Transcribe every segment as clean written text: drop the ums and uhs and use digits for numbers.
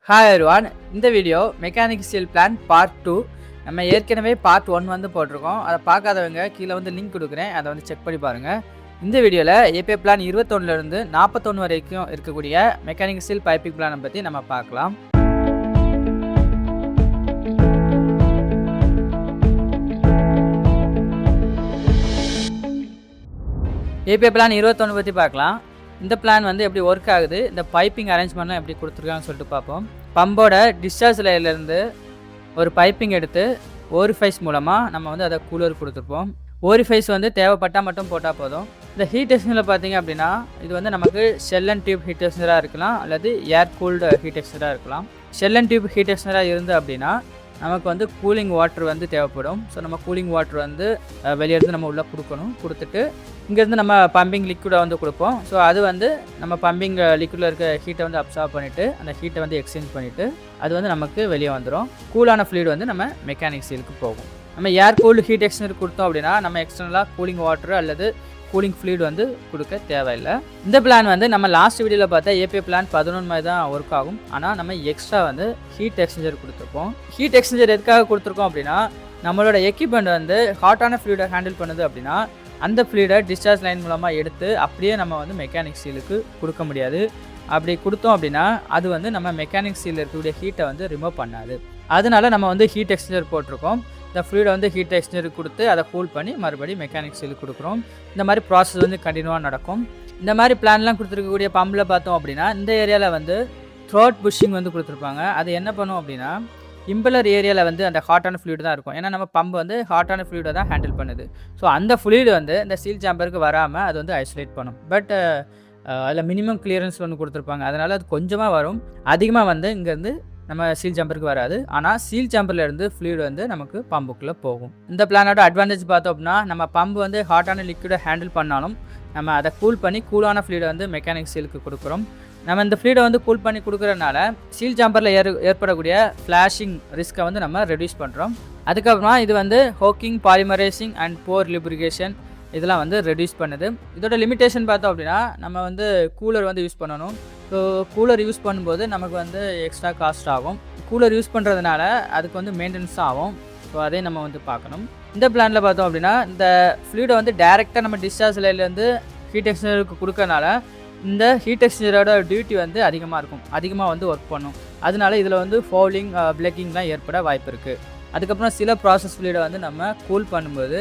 Hi everyone, இந்த video mechanic steel plan part 2. நம்ம ஏற்கனவே பார்ட் 1 வந்து போட்டிருக்கோம். அதை பார்க்காதவங்க கீழே வந்து லிங்க் கொடுக்குறேன், அதை வந்து செக் பண்ணி பாருங்கள். இந்த வீடியோவில் ஏபி பிளான் 21லேருந்து 41 வரைக்கும் இருக்கக்கூடிய மெக்கானிக் ஸ்டீல் பைப்பிங் பிளானை பற்றி நம்ம பார்க்கலாம். ஏபி பிளான் 21 பற்றி பார்க்கலாம். இந்த பிளான் வந்து எப்படி ஒர்க் ஆகுது, இந்த பைப்பிங் அரேஞ்ச்மெண்ட்லாம் எப்படி கொடுத்துருக்காங்கன்னு சொல்லிட்டு பார்ப்போம். பம்போட டிஸ்சார்ஜ் லேயர்லேருந்து ஒரு பைப்பிங் எடுத்து ஓரிஃபைஸ் மூலமாக நம்ம வந்து அதை கூலர் கொடுத்துருப்போம். ஓரிஃபைஸ் வந்து தேவைப்பட்டால் மட்டும் போட்டால் போதும். இந்த ஹீட் எக்ஸ்சேஞ்சரில் பார்த்தீங்க அப்படின்னா இது வந்து நமக்கு ஷெல் அண்ட் டியூப் ஹீட் எக்ஸ்சேஞ்சராக இருக்கலாம், அல்லது ஏர் கூல்டு ஹீட் எக்ஸ்சேஞ்சராக இருக்கலாம். ஷெல் அண்ட் டியூப் ஹீட் எக்ஸ்சேஞ்சராக இருந்து அப்படின்னா நமக்கு வந்து கூலிங் வாட்டர் வந்து தேவைப்படும். ஸோ நம்ம கூலிங் வாட்டர் வந்து வெளியேருந்து நம்ம உள்ளே கொடுக்கணும். கொடுத்துட்டு இங்கேருந்து நம்ம பம்பிங் லிக்விடை வந்து கொடுப்போம். ஸோ அது வந்து நம்ம பம்பிங் லிக்விடில் இருக்க ஹீட்டை வந்து அப்சார்ப் பண்ணிவிட்டு அந்த ஹீட்டை வந்து எக்ஸ்சேஞ்ச் பண்ணிவிட்டு அது வந்து நமக்கு வெளியே வந்துடும். கூலான ஃப்ளூயிட் வந்து நம்ம மெக்கானிக் சீலுக்கு போகும். நம்ம ஏர் கூல்டு ஹீட் எக்ஸ்சேஞ்சர் கொடுத்தோம் அப்படின்னா நம்ம எக்ஸ்டர்னலாக கூலிங் வாட்டர் அல்லது கூலிங் ஃப்ளூயிட் வந்து கொடுக்க தேவையில்லை. இந்த பிளான் வந்து நம்ம லாஸ்ட் வீடியோவில் பார்த்தா ஏபி பிளான் 11 மாதிரி தான் ஒர்க் ஆகும். ஆனால் நம்ம எக்ஸ்ட்ரா வந்து ஹீட் எக்ஸ்சேஞ்சர் கொடுத்துருப்போம். ஹீட் எக்ஸ்சேஞ்சர் எதுக்காக கொடுத்துருக்கோம் அப்படின்னா நம்மளோட எக்யூப்மெண்ட் வந்து ஹாட்டான ஃப்ளூயிடை ஹேண்டில் பண்ணுது அப்படின்னா அந்த ஃப்ளூயிடை டிஸ்சார்ஜ் லைன் மூலமாக எடுத்து அப்படியே நம்ம வந்து மெக்கானிக் சீலுக்கு கொடுக்க முடியாது. அப்படி கொடுத்தோம் அப்படின்னா அது வந்து நம்ம மெக்கானிக் சீலில் இருக்கக்கூடிய ஹீட்டை வந்து ரிமூவ் பண்ணாது. அதனால நம்ம வந்து ஹீட் எக்ஸ்சேஞ்சர் போட்டிருக்கோம். இந்த ஃப்ளூயிடை வந்து ஹீட் எக்ஸ்சேஞ்சர் கொடுத்து அதை கூல் பண்ணி மறுபடியும் மெக்கானிக் சீலுக்கு கொடுக்குறோம். இந்த மாதிரி ப்ராசஸ் வந்து கண்டினியூவாக நடக்கும். இந்த மாதிரி பிளான்லாம் கொடுத்துருக்கக்கூடிய பம்பில் பார்த்தோம் அப்படின்னா இந்த ஏரியாவில் வந்து த்ரோட் புஷ்ஷிங் வந்து கொடுத்துருப்பாங்க. அது என்ன பண்ணும் அப்படின்னா இம்பலர் ஏரியாவில் வந்து அந்த ஹாட்டான ஃப்ளூயிட் தான் இருக்கும். ஏன்னா நம்ம பம்பு வந்து ஹாட்டான ஃப்ளூயிடை தான் ஹேண்டில் பண்ணுது. ஸோ அந்த ஃப்ளூயிட் வந்து இந்த சீல் சாம்பருக்கு வராமல் அது வந்து ஐசோலேட் பண்ணும். பட் அதில் மினிமம் கிளியரன்ஸ் ஒன்று கொடுத்துருப்பாங்க. அதனால் அது கொஞ்சமாக வரும், அதிகமாக வந்து இங்கேருந்து நம்ம சீல் சாம்பருக்கு வராது. ஆனால் சீல் சாம்பர்லேருந்து ஃப்ளூயிட் வந்து நமக்கு பம்புக்குள்ளே போகும். இந்த பிளானோட அட்வான்டேஜ் பார்த்தோம் அப்படின்னா நம்ம பம்பு வந்து ஹாட்டான லிக்விடை ஹேண்டில் பண்ணாலும் நம்ம அதை கூல் பண்ணி கூலான ஃப்ளூயிடை வந்து மெக்கானிக் சீலுக்கு கொடுக்குறோம். நம்ம இந்த ஃப்ளூயிடை வந்து கூல் பண்ணி கொடுக்குறதுனால சீல் சாம்பரில் ஏற்படக்கூடிய ஃப்ளாஷிங் ரிஸ்க்கை வந்து நம்ம ரெடியூஸ் பண்ணுறோம். அதுக்கப்புறமா இது வந்து ஹோக்கிங், பாலிமரைசிங் அண்ட் போர் லிப்ரிகேஷன் இதெல்லாம் வந்து ரெடியூஸ் பண்ணுது. இதோட லிமிட்டேஷன் பார்த்தோம் அப்படின்னா நம்ம வந்து கூலர் வந்து யூஸ் பண்ணணும். ஸோ கூலர் யூஸ் பண்ணும்போது நமக்கு வந்து எக்ஸ்ட்ரா காஸ்ட் ஆகும். கூலர் யூஸ் பண்ணுறதுனால அதுக்கு வந்து மெயின்டெனன்ஸ் ஆகும். ஸோ அதே நம்ம வந்து பார்க்கணும். இந்த பிளானில் பார்த்தோம் அப்படின்னா இந்த ஃப்ளூயிடை வந்து டைரெக்டாக நம்ம டிஸ்சார்ஜ் லைன்லேருந்து ஹீட் எக்ஸ்சேஞ்சருக்கு கொடுக்கறனால இந்த ஹீட் எக்ஸ்சேஞ்சரோட டியூட்டி வந்து அதிகமாக இருக்கும், அதிகமாக வந்து ஒர்க் பண்ணும். அதனால இதில் வந்து ஃபவுலிங், பிளேக்கிங்லாம் ஏற்பட வாய்ப்பு இருக்குது. அதுக்கப்புறம் சில ப்ராசஸ் ஃப்ளூயிடை வந்து நம்ம கூல் பண்ணும்போது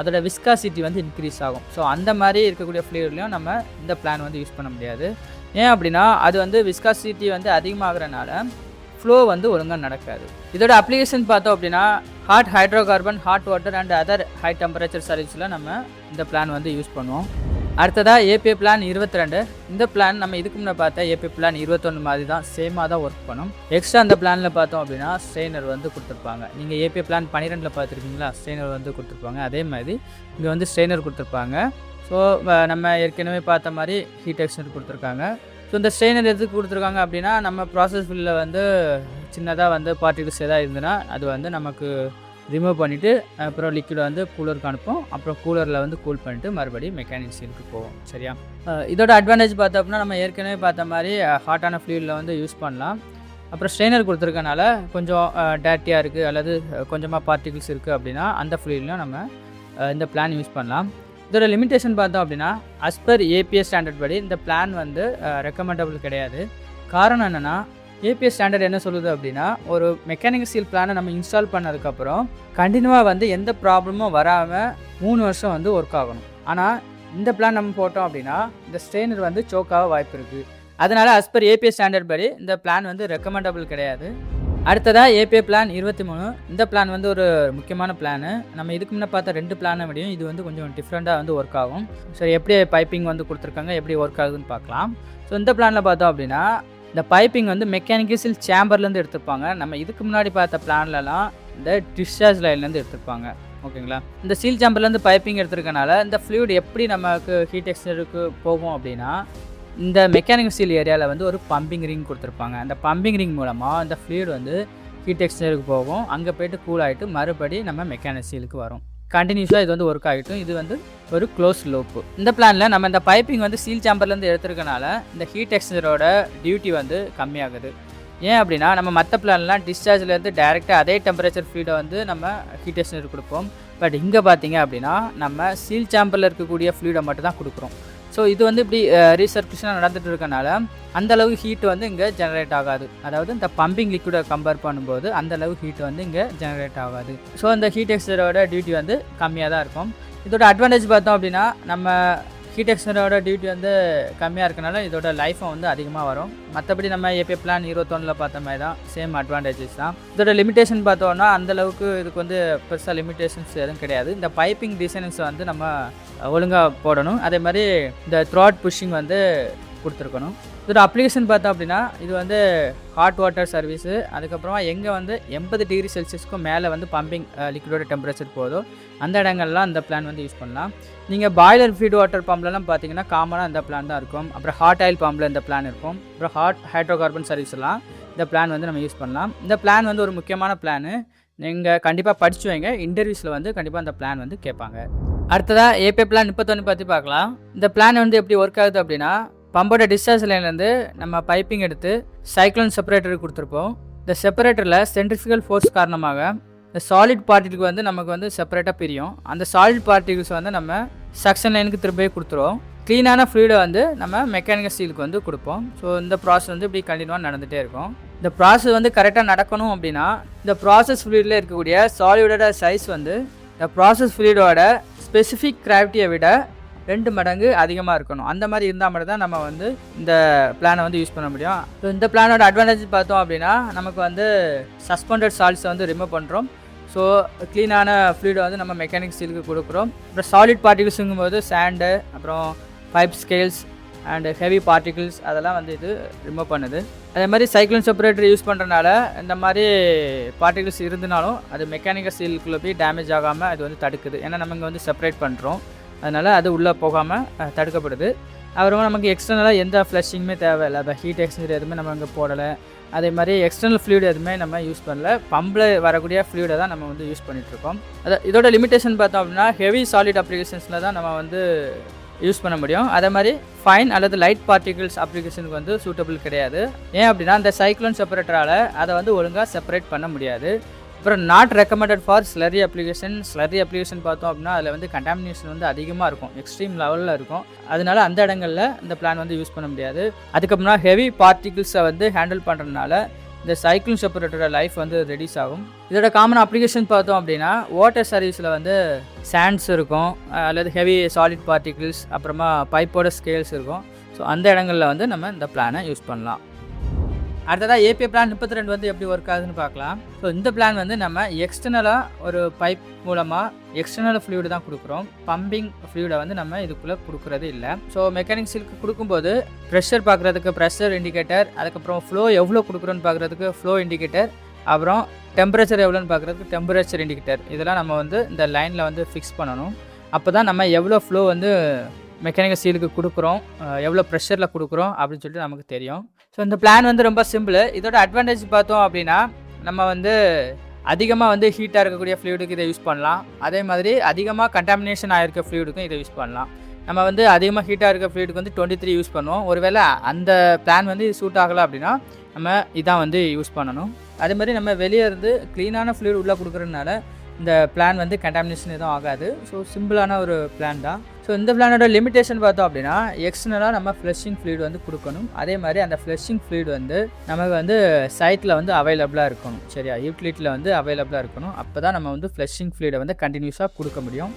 அதோட விஸ்காசிட்டி வந்து இன்க்ரீஸ் ஆகும். ஸோ அந்த மாதிரி இருக்கக்கூடிய ஃப்ளூயிட்லையும் நம்ம இந்த பிளான் வந்து யூஸ் பண்ண முடியாது. ஏன் அப்படின்னா அது வந்து விஸ்காசிட்டி வந்து அதிகமாகறனால ஃப்ளோ வந்து ஒழுங்காக நடக்காது. இதோட அப்ளிகேஷன் பார்த்தோம் அப்படின்னா hot hydro carbon, hot water and other high temperature சர்வீஸில் நம்ம இந்த பிளான் வந்து யூஸ் பண்ணுவோம். அடுத்ததாக ஏபி பிளான் 22. இந்த பிளான் நம்ம இதுக்கு முன்னே பார்த்த ஏபி பிளான் 21 மாதிரி தான், சேமாக தான் ஒர்க் பண்ணும். எக்ஸ்ட்ரா அந்த பிளானில் பார்த்தோம் அப்படின்னா ஸ்ட்ரெயினர் வந்து கொடுத்துருப்பாங்க. நீங்கள் ஏபி பிளான் 12 பார்த்துருக்கீங்களா, ஸ்ட்ரெயினர் வந்து கொடுத்துருப்பாங்க. அதே மாதிரி இங்கே வந்து ஸ்ட்ரெயினர் கொடுத்துருப்பாங்க. ஸோ நம்ம ஏற்கனவே பார்த்த மாதிரி ஹீட் எக்ஸ்சேஞ்சர் கொடுத்துருக்காங்க. ஸோ இந்த ஸ்ட்ரெயினர் எதுக்கு கொடுத்துருக்காங்க அப்படின்னா நம்ம ப்ராசஸ் ஃபீல்டில் வந்து சின்னதாக வந்து பார்ட்டிகல்ஸ் எதாவது இருந்ததுன்னா அது வந்து நமக்கு ரிமூவ் பண்ணிவிட்டு அப்புறம் லிக்விடை வந்து கூலருக்கு அனுப்போம். அப்புறம் கூலரில் வந்து கூல் பண்ணிவிட்டு மறுபடியும் மெக்கானிக் சீலுக்கு போவோம். சரியா? இதோட அட்வான்டேஜ் பார்த்தோம் அப்படின்னா நம்ம ஏற்கனவே பார்த்த மாதிரி ஹாட்டான ஃப்ளூயிடில் வந்து யூஸ் பண்ணலாம். அப்புறம் ஸ்ட்ரெயினர் கொடுத்துருக்கனால கொஞ்சம் டேட்டியாக இருக்குது அல்லது கொஞ்சமாக பார்ட்டிகிள்ஸ் இருக்குது அப்படின்னா அந்த ஃப்ளூயிட்லையும் நம்ம இந்த பிளான் யூஸ் பண்ணலாம். இதோட லிமிட்டேஷன் பார்த்தோம் அப்படின்னா அஸ் பர் ஏபிஎஸ் ஸ்டாண்டர்ட் படி இந்த பிளான் வந்து ரெக்கமெண்டபிள் கிடையாது. காரணம் என்னென்னா ஏபிஎஸ் ஸ்டாண்டர்ட் என்ன சொல்லுது அப்படின்னா ஒரு மெக்கானிக் சீல் பிளானை நம்ம இன்ஸ்டால் பண்ணதுக்கப்புறம் கண்டினியூவாக வந்து எந்த ப்ராப்ளமும் வராமல் 3 வருஷம் வந்து ஒர்க் ஆகணும். ஆனால் இந்த பிளான் நம்ம போட்டோம் அப்படின்னா இந்த ஸ்ட்ரெயினர் வந்து சோக்காக வாய்ப்பு இருக்குது. அதனால் அஸ் பர் ஏபிஎஸ் ஸ்டாண்டர்ட் படி இந்த பிளான் வந்து ரெக்கமெண்டபிள் கிடையாது. அடுத்ததாக ஏபி பிளான் 23. இந்த பிளான் வந்து ஒரு முக்கியமான பிளானு. நம்ம இதுக்கு முன்னே பார்த்த 2 பிளானை விடையும் இது வந்து கொஞ்சம் டிஃப்ரெண்ட்டாக வந்து ஒர்க் ஆகும். ஸோ எப்படி பைப்பிங் வந்து கொடுத்துருக்காங்க, எப்படி ஒர்க் ஆகுதுன்னு பார்க்கலாம். ஸோ இந்த பிளானில் பார்த்தோம் அப்படின்னா இந்த பைப்பிங் வந்து மெக்கானிக்கல் சீல் சேம்பர்லேருந்து எடுத்துருப்பாங்க. நம்ம இதுக்கு முன்னாடி பார்த்த பிளான்லலாம் இந்த டிஸ்சார்ஜ் லைன்லேருந்து எடுத்துருப்பாங்க. ஓகேங்களா? இந்த சீல் சேம்பர்லேருந்து பைப்பிங் எடுத்துருக்கனால இந்த ஃப்ளூயிட் எப்படி நமக்கு ஹீட் எக்ஸ்சேஞ்சருக்கு போகும் அப்படின்னா இந்த மெக்கானிக்கல் சீல் ஏரியாவில் வந்து ஒரு பம்பிங் ரிங் கொடுத்துருப்பாங்க. அந்த பம்பிங் ரிங் மூலமாக இந்த ஃப்ளூயிட் வந்து ஹீட் எக்ஸ்சேஞ்சருக்கு போகும். அங்கே போய்ட்டு கூல் ஆகிட்டு மறுபடி நம்ம மெக்கானிக் சீலுக்கு வரும். கண்டினியூஸாக இது வந்து ஒர்க் ஆகிட்டும். இது வந்து ஒரு க்ளோஸ் லூப்பு. இந்த பிளானில் நம்ம இந்த பைப்பிங் வந்து சீல் சாம்பர்லேருந்து எடுத்துருக்கனால இந்த ஹீட் எக்ஸ்சேஞ்சரோட டியூட்டி வந்து கம்மியாகுது. ஏன் அப்படின்னா நம்ம மற்ற பிளான்லாம் டிஸ்சார்ஜ்லேருந்து டேரெக்டாக அதே டெம்பரேச்சர் ஃப்ளூயிடை வந்து நம்ம ஹீட் எக்ஸ்சேஞ்சர் கொடுப்போம். பட் இங்கே பார்த்தீங்க அப்படின்னா நம்ம சீல் சேம்பரில் இருக்கக்கூடிய ஃப்ளூயிடை மட்டும் தான் கொடுக்குறோம். ஸோ இது வந்து இப்படி ரீசர்க்குலேஷனாக நடந்துகிட்டு இருக்கனால அந்தளவு ஹீட் வந்து இங்கே ஜெனரேட் ஆகாது. அதாவது இந்த பம்பிங் லிக்விடை கம்பேர் பண்ணும்போது அந்தளவு ஹீட் வந்து இங்கே ஜெனரேட் ஆகாது. ஸோ இந்த ஹீட் எக்ஸ்சேஞ்சரோட டியூட்டி வந்து கம்மியாக தான் இருக்கும். இதோட அட்வான்டேஜ் பார்த்தோம் அப்படின்னா நம்ம ஹீட் எக்ஸ்சேஞ்சரோட டியூட்டி வந்து கம்மியாக இருக்கனால இதோட லைஃபும் வந்து அதிகமாக வரும். மற்றபடி நம்ம ஏபி பிளான் 21 பார்த்த மாதிரி தான் சேம் அட்வான்டேஜஸ் தான். இதோட லிமிடேஷன் பார்த்தோன்னா அந்தளவுக்கு இதுக்கு வந்து பெருசாக லிமிடேஷன்ஸ் எதுவும் கிடையாது. இந்த பைப்பிங் டிசைன்ஸ் வந்து நம்ம ஒழுங்காக போடணும். அதே மாதிரி இந்த த்ராட் புஷ்ஷிங் வந்து கொடுத்துருக்கணும். இதோட அப்ளிகேஷன் பார்த்தோம் அப்படின்னா இது வந்து ஹாட் வாட்டர் சர்வீஸு, அதுக்கப்புறமா எங்கே வந்து 80 டிகிரி செல்சியஸ்க்கும் மேலே வந்து பம்பிங் லிக்விடோட டெம்பரேச்சர் போதோ அந்த இடங்கள்லாம் அந்த பிளான் வந்து யூஸ் பண்ணலாம். நீங்கள் பாய்லர் ஃபீட் வாட்டர் பம்ப்லலாம் பார்த்தீங்கன்னா காமனாக இந்த பிளான் தான் இருக்கும். அப்புறம் ஹாட் ஆயில் பம்பில் இந்த பிளான் இருக்கும். அப்புறம் ஹாட் ஹைட்ரோ கார்பன் சர்வீஸ்லாம் இந்த பிளான் வந்து நம்ம யூஸ் பண்ணலாம். இந்த பிளான் வந்து ஒரு முக்கியமான பிளானு. நீங்கள் கண்டிப்பாக படிச்சு வைங்க. இன்டர்வியூஸில் வந்து கண்டிப்பாக அந்த பிளான் வந்து கேட்பாங்க. அடுத்ததாக ஏபி பிளான் 31 பற்றி பார்க்கலாம். இந்த பிளான் வந்து எப்படி ஒர்க் ஆகுது அப்படின்னா பம்போட டிஸ்சார்ஜ் லைன்லேருந்து நம்ம பைப்பிங் எடுத்து சைக்ளோன் செப்பரேட்டருக்கு கொடுத்துருப்போம். இந்த செப்பரேட்டரில் சென்ட்ரிஃபிகல் ஃபோர்ஸ் காரணமாக இந்த சாலிட் பார்ட்டிகளுக்கு வந்து நமக்கு வந்து செப்பரேட்டாக பிரியும். அந்த சாலிட் பார்ட்டிகல்ஸ் வந்து நம்ம சக்ஷன் லைனுக்கு திரும்ப கொடுத்துருவோம். க்ளீனான ஃப்ளூயிடை வந்து நம்ம மெக்கானிக்கல் ஸ்டீலுக்கு வந்து கொடுப்போம். ஸோ இந்த ப்ராசஸ் வந்து இப்படி கண்டினியூவாக நடந்துகிட்டே இருக்கும். இந்த ப்ராசஸ் வந்து கரெக்டாக நடக்கணும் அப்படின்னா இந்த ப்ராசஸ் ஃப்ளூயிடில் இருக்கக்கூடிய சாலிடோட சைஸ் வந்து இந்த ப்ராசஸ் ஃப்ளூயிடோட ஸ்பெசிஃபிக் கிராவிட்டியை விட 2 மடங்கு அதிகமாக இருக்கணும். அந்த மாதிரி இருந்தால் மட்டும் தான் நம்ம வந்து இந்த பிளானை வந்து யூஸ் பண்ண முடியும். ஸோ இந்த பிளானோட அட்வான்டேஜ் பார்த்தோம் அப்படின்னா நமக்கு வந்து சஸ்பெண்டட் சால்ட்ஸை வந்து ரிமூவ் பண்ணுறோம். ஸோ க்ளீனான ஃப்ளூயிடை வந்து நம்ம மெக்கானிக் ஸ்டீலுக்கு கொடுக்குறோம். அப்புறம் சாலிட் பார்ட்டிகிள்ஸுங்கும் போது சாண்டு, அப்புறம் pipe scales and heavy particles அதெல்லாம் வந்து இது ரிமூவ் பண்ணுது. அதே மாதிரி சைக்ளோன் செப்பரேட்டர் யூஸ் பண்ணுறதுனால இந்த மாதிரி பார்ட்டிகிள்ஸ் இருந்தனாலும் அது மெக்கானிக்கல் ஸ்டீலுக்குள்ளே போய் டேமேஜ் ஆகாமல் அது வந்து தடுக்குது. ஏன்னா நம்ம இங்கே வந்து செப்பரேட் பண்ணுறோம், அதனால் அது உள்ளே போகாமல் தடுக்கப்படுது. அப்புறமா நமக்கு எக்ஸ்டர்னலாக எந்த ஃப்ளஷிங்குமே தேவையில்லை. அந்த ஹீட் எக்ஸ்சேஞ்சர் எதுவுமே நம்ம இங்கே போடலை. அதே மாதிரி எக்ஸ்டர்னல் ஃப்ளூயிட் எதுவுமே நம்ம யூஸ் பண்ணல. பம்பில் வரக்கூடிய ஃப்ளூயிடை தான் நம்ம வந்து யூஸ் பண்ணிகிட்ருக்கோம். இதோட லிமிடேஷன் பார்த்தோம் அப்படின்னா ஹெவி சாலிட் அப்ளிகேஷன்ஸில் தான் நம்ம வந்து யூஸ் பண்ண முடியும். அதே மாதிரி ஃபைன் அல்லது லைட் பார்ட்டிகிள்ஸ் அப்ளிகேஷனுக்கு வந்து சூட்டபிள் கிடையாது. ஏன் அப்படின்னா அந்த சைக்ளோன் செப்பரேட்டரால் அதை வந்து ஒழுங்காக செப்பரேட் பண்ண முடியாது. அப்புறம் not recommended for slurry application. Slurry application பார்த்தோம் அப்படின்னா அதில் வந்து கண்டாமினேஷன் வந்து அதிகமாக இருக்கும், எக்ஸ்ட்ரீம் லெவலில் இருக்கும். அதனால அந்த இடங்களில் இந்த பிளான் வந்து யூஸ் பண்ண முடியாது. அதுக்கப்புறமா ஹெவி பார்ட்டிகிள்ஸை வந்து ஹேண்டில் பண்ணுறதுனால இந்த சைக்ளோன் செப்பரேட்டரோட லைஃப் வந்து ரெடியூஸ் ஆகும். இதோட காமன் அப்ளிகேஷன் பார்த்தோம் அப்படின்னா வாட்டர் சர்வீஸில் வந்து சாண்ட்ஸ் இருக்கும், அல்லது ஹெவி சாலிட் பார்ட்டிகிள்ஸ், அப்புறமா பைப்போட ஸ்கேல்ஸ் இருக்கும். ஸோ அந்த இடங்களில் வந்து நம்ம இந்த பிளானை யூஸ் பண்ணலாம். அடுத்ததாக ஏபி பிளான் 32 வந்து எப்படி ஒர்க் ஆகுதுன்னு பார்க்கலாம். ஸோ இந்த பிளான் வந்து நம்ம எக்ஸ்டர்னலாக ஒரு பைப் மூலமாக எக்ஸ்டர்னல் ஃப்ளூயிடு தான் கொடுக்குறோம். பம்பிங் ஃப்ளூயிடை வந்து நம்ம இதுக்குள்ளே கொடுக்குறது இல்லை. ஸோ மெக்கானிக் ஸ்டீலுக்கு கொடுக்கும்போது ப்ரெஷர் பார்க்குறதுக்கு ப்ரெஷர் இண்டிகேட்டர், அதுக்கப்புறம் ஃப்ளோ எவ்வளோ கொடுக்குறோன்னு பார்க்குறதுக்கு ஃப்ளோ இண்டிகேட்டர், அப்புறம் டெம்பரேச்சர் எவ்வளோன்னு பார்க்குறதுக்கு டெம்பரேச்சர் இண்டிகேட்டர், இதெல்லாம் நம்ம வந்து இந்த லைனில் வந்து ஃபிக்ஸ் பண்ணணும். அப்போ தான் நம்ம எவ்வளோ ஃப்ளோ வந்து மெக்கானிக்கல் ஸ்டீலுக்கு கொடுக்குறோம், எவ்வளோ ப்ரெஷரில் கொடுக்குறோம் அப்படின்னு சொல்லிட்டு நமக்கு தெரியும். ஸோ இந்த பிளான் வந்து ரொம்ப சிம்பிள். இதோட அட்வான்டேஜ் பார்த்தோம் அப்படின்னா நம்ம வந்து அதிகமாக வந்து ஹீட்டாக இருக்கக்கூடிய ஃப்ளூயிடுக்கு இதை யூஸ் பண்ணலாம். அதே மாதிரி அதிகமாக கண்டாமினேஷன் ஆகிருக்க ஃப்ளூயிடுக்கும் இதை யூஸ் பண்ணலாம். நம்ம வந்து அதிகமாக ஹீட்டாக இருக்க ஃப்ளூயிடுக்கு வந்து 23 யூஸ் பண்ணுவோம். ஒருவேளை அந்த பிளான் வந்து சூட் ஆகலை அப்படின்னா நம்ம இதான் வந்து யூஸ் பண்ணணும். அதே மாதிரி நம்ம வெளியே இருந்து க்ளீனான ஃப்ளூயிட் உள்ளே கொடுக்குறதுனால இந்த பிளான் வந்து கண்டாமினேஷன் எதுவும் ஆகாது. ஸோ சிம்பிளான ஒரு பிளான் தான். ஸோ இந்த பிளானோட லிமிடேஷன் பார்த்தோம் அப்படின்னா எக்ஸ்டர்னலாக நம்ம ஃப்ளஷிங் ஃப்ளூயிட் வந்து கொடுக்கணும். அதே மாதிரி அந்த ஃப்ளஷிங் ஃப்ளூயிட் வந்து நமக்கு வந்து சைட்டில் வந்து அவைலபிளாக இருக்கணும். சரியா, யூட்டிலிட்டியில் வந்து அவைலபிளாக இருக்கணும். அப்போ தான் நம்ம வந்து ஃப்ளஷிங் ஃப்ளூயிடை வந்து கண்டினியூஸாக கொடுக்க முடியும்.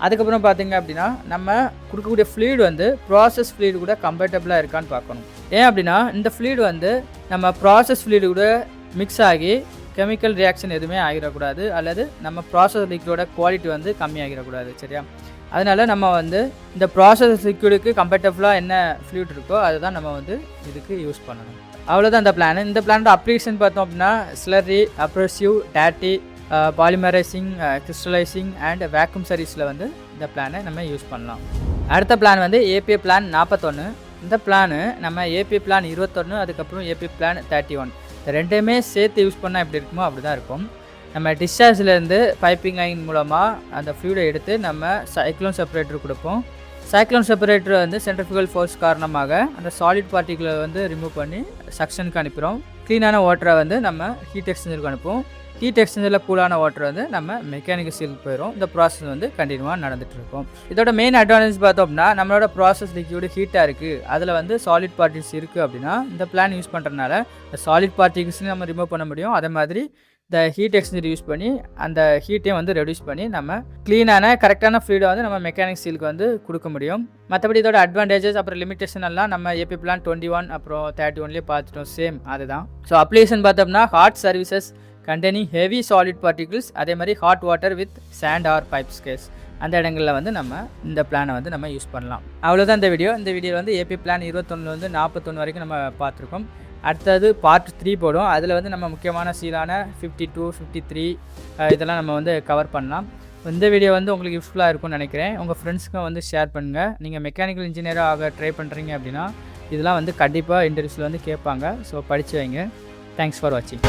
அதுக்கப்புறம் பார்த்திங்க அப்படின்னா நம்ம கொடுக்கக்கூடிய ஃப்ளூயிட் வந்து ப்ராசஸ் ஃப்ளூயிட் கூட கம்பேட்டபிளாக இருக்கான்னு பார்க்கணும். ஏன் அப்படின்னா இந்த ஃப்ளூயிட் வந்து நம்ம ப்ராசஸ் ஃப்ளூயிட் கூட மிக்ஸ் ஆகி கெமிக்கல் ரியாக்ஷன் எதுவுமே ஆகிடக்கூடாது, அல்லது நம்ம ப்ராசஸ் லிக்விடோட குவாலிட்டி வந்து கம்மி ஆகிடக்கூடாது. சரியா, அதனால் நம்ம வந்து இந்த ப்ராசஸ் லிக்விடுக்கு கம்பேட்டபிளாக என்ன ஃப்ளூயிட் இருக்கோ அதுதான் நம்ம வந்து இதுக்கு யூஸ் பண்ணணும். அவ்வளோதான் இந்த பிளான். இந்த பிளானோட அப்ளிகேஷன் பார்த்தோம் அப்படின்னா ஸ்லரி, அப்ரெசிவ், டேட்டி, பாலிமரைசிங், கிறிஸ்டலைசிங் அண்ட் வேக்யூம் சர்வீஸில் வந்து இந்த பிளானை நம்ம யூஸ் பண்ணலாம். அடுத்த பிளான் வந்து ஏபி பிளான் 41. இந்த பிளானு நம்ம ஏபி பிளான் 21, அதுக்கப்புறம் ஏபி பிளான் 31 ரெண்டையுமே சேர்த்து யூஸ் பண்ணால் எப்படி இருக்குமோ அப்படி தான் இருக்கும். நம்ம டிஸ்சார்ஜ்லேருந்து பைப்பிங் லைன் மூலமாக அந்த ஃப்ளூயிடை எடுத்து நம்ம சைக்ளோன் செப்பரேட்டர் கொடுப்போம். சைக்ளோன் செப்பரேட்டர் வந்து சென்ட்ரிஃபிகல் ஃபோர்ஸ் காரணமாக அந்த சாலிட் பார்ட்டிகளை வந்து ரிமூவ் பண்ணி சக்ஷனுக்கு அனுப்புகிறோம். க்ளீனான வாட்டரை வந்து நம்ம ஹீட் எக்ஸ்சேஞ்சருக்கு அனுப்புவோம். ஹீட் எக்ஸ்சேஞ்சரில் கூலான வாட்டர் வந்து நம்ம மெக்கானிக்கல் சீலுக்கு போயிடும். இந்த ப்ராசஸ் வந்து கண்டினியூவாக நடந்துகிட்ருக்கும். இதோட மெயின் அட்வான்டேஜ் பார்த்தோம் அப்படின்னா நம்மளோட ப்ராசஸ் லிக்யூடு ஹீட்டாக இருக்குது, அதில் வந்து சாலிட் பார்ட்டிகல்ஸ் இருக்குது அப்படின்னா இந்த பிளான் யூஸ் பண்ணுறதுனால இந்த சாலிட் பார்ட்டிகல்ஸ்னு நம்ம ரிமூவ் பண்ண முடியும். அதே மாதிரி இந்த ஹீட் எக்ஸ்சேஞ்சர் யூஸ் பண்ணி அந்த ஹீட்டையும் வந்து ரெடியூஸ் பண்ணி நம்ம க்ளீனான கரெக்டான ஃப்ளூயிடை வந்து நம்ம மெக்கானிக் சீலுக்கு வந்து கொடுக்க முடியும். மற்றபடி இதோட அட்வான்டேஜஸ் அப்புறம் லிமிட்டேஷன் எல்லாம் நம்ம ஏபி பிளான் 21 அப்புறம் 31 பார்த்துட்டோம். சேம் அதுதான். ஸோ அப்ளிகேஷன் பார்த்தோம்னா hot services containing heavy solid particles, அதே மாதிரி hot water with sand or pipes gas, அந்த இடங்களில் வந்து நம்ம இந்த பிளானை வந்து நம்ம யூஸ் பண்ணலாம். அவ்வளோதான் இந்த வீடியோ. இந்த வீடியோவில் வந்து ஏபி பிளான் 21 வந்து 41 வரைக்கும் நம்ம பார்த்துருக்கோம். அடுத்தது பார்ட் 3 போடும். அதில் வந்து நம்ம முக்கியமான சீலான 52, 53 இதெல்லாம் நம்ம வந்து கவர் பண்ணலாம். இந்த வீடியோ வந்து உங்களுக்கு யூஸ்ஃபுல்லாக இருக்கும்னு நினைக்கிறேன். உங்கள் ஃப்ரெண்ட்ஸுக்கும் வந்து ஷேர் பண்ணுங்கள். நீங்கள் மெக்கானிக்கல் இன்ஜினியராக ஆக ட்ரை பண்ணுறீங்க அப்படின்னா இதெல்லாம் வந்து கண்டிப்பாக இன்டர்வியூஸில் வந்து கேட்பாங்க. ஸோ படித்து வைங்க. தேங்க்ஸ் ஃபார் வாட்சிங்.